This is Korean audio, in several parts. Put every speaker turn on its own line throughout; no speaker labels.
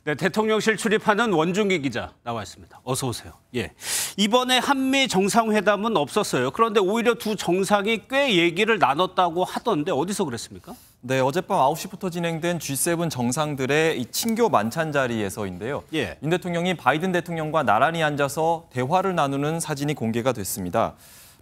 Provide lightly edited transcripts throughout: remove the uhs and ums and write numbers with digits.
네, 대통령실 출입하는 원중기 기자 나와 있습니다. 어서 오세요. 예, 이번에 한미 정상회담은 없었어요. 그런데 오히려 두 정상이 꽤 얘기를 나눴다고 하던데 어디서 그랬습니까?
네, 어젯밤 9시부터 진행된 G7 정상들의 이 친교 만찬 자리에서인데요.
예.
윤 대통령이 바이든 대통령과 나란히 앉아서 대화를 나누는 사진이 공개가 됐습니다.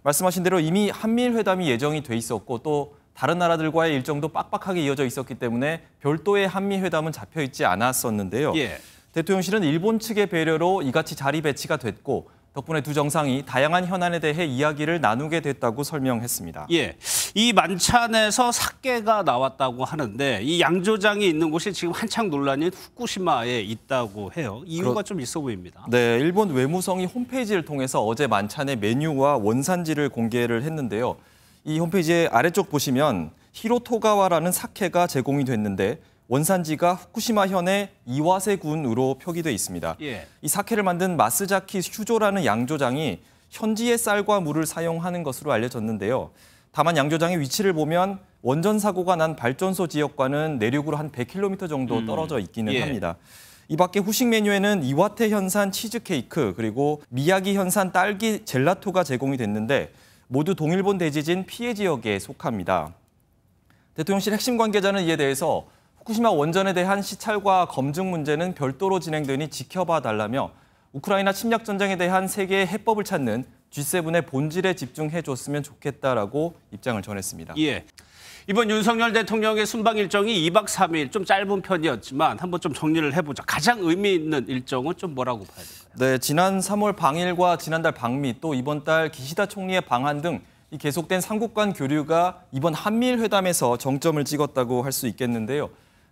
말씀하신 대로 이미 한미일 회담이 예정이 돼 있었고 또 다른 나라들과의 일정도 빡빡하게 이어져 있었기 때문에 별도의 한미 회담은 잡혀 있지 않았었는데요.
예.
대통령실은 일본 측의 배려로 이같이 자리 배치가 됐고 덕분에 두 정상이 다양한 현안에 대해 이야기를 나누게 됐다고 설명했습니다.
예, 이 만찬에서 사케가 나왔다고 하는데 이 양조장이 있는 곳이 지금 한창 논란인 후쿠시마에 있다고 해요. 이유가 좀 있어 보입니다.
네, 일본 외무성이 홈페이지를 통해서 어제 만찬의 메뉴와 원산지를 공개를 했는데요. 이 홈페이지의 아래쪽 보시면 히로토가와라는 사케가 제공이 됐는데 원산지가 후쿠시마현의 이와세군으로 표기돼 있습니다.
예.
이 사케를 만든 마스자키 슈조라는 양조장이 현지의 쌀과 물을 사용하는 것으로 알려졌는데요. 다만 양조장의 위치를 보면 원전 사고가 난 발전소 지역과는 내륙으로 한 100km 정도 떨어져 있기는 합니다. 이 밖에 후식 메뉴에는 이와테 현산 치즈케이크 그리고 미야기 현산 딸기 젤라토가 제공이 됐는데 모두 동일본 대지진 피해 지역에 속합니다. 대통령실 핵심 관계자는 이에 대해서 후쿠시마 원전에 대한 시찰과 검증 문제는 별도로 진행되니 지켜봐 달라며 우크라이나 침략 전쟁에 대한 세계의 해법을 찾는 G7의 본질에 집중해 줬으면 좋겠다라고 입장을 전했습니다.
예. 이번 윤석열 대통령의 순방 일정이 2박 3일 좀 짧은 편이었지만 한번 좀 정리를 해보자. 가장 의미 있는 일정은 좀 뭐라고 봐야 될까요?
네, 지난 3월 방일과 지난달 방미 또 이번 달 기시다 총리의 방한 등 이 계속된 삼국 간 교류가 이번 한미일 회담에서 정점을 찍었다고 할 수 있겠는데요.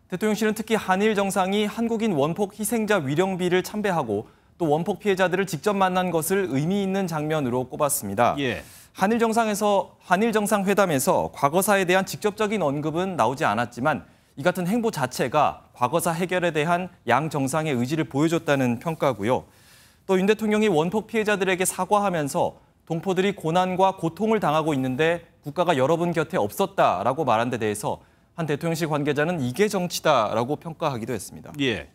대통령실은 특히 한일 정상이 한국인 원폭 희생자 위령비를 참배하고 또 원폭 피해자들을 직접 만난 것을 의미 있는 장면으로 꼽았습니다.
예.
한일 정상회담에서 과거사에 대한 직접적인 언급은 나오지 않았지만 이 같은 행보 자체가 과거사 해결에 대한 양 정상의 의지를 보여줬다는 평가고요. 또 윤 대통령이 원폭 피해자들에게 사과하면서 동포들이 고난과 고통을 당하고 있는데 국가가 여러분 곁에 없었다라고 말한 데 대해서 한 대통령실 관계자는 이게 정치다라고 평가하기도 했습니다.
예.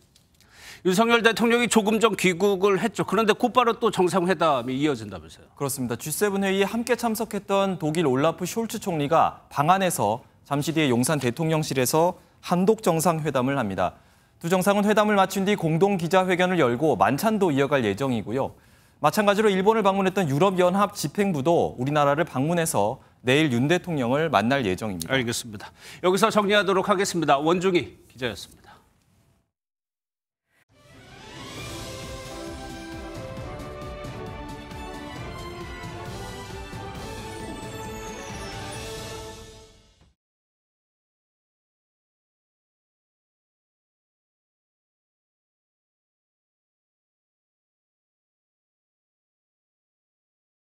윤석열 대통령이 조금 전 귀국을 했죠. 그런데 곧바로 또 정상회담이 이어진다면서요.
그렇습니다. G7 회의에 함께 참석했던 독일 올라프 숄츠 총리가 방한해서 잠시 뒤에 용산 대통령실에서 한독 정상회담을 합니다. 두 정상은 회담을 마친 뒤 공동 기자회견을 열고 만찬도 이어갈 예정이고요. 마찬가지로 일본을 방문했던 유럽연합 집행부도 우리나라를 방문해서 내일 윤 대통령을 만날 예정입니다.
알겠습니다. 여기서 정리하도록 하겠습니다. 원중기 기자였습니다.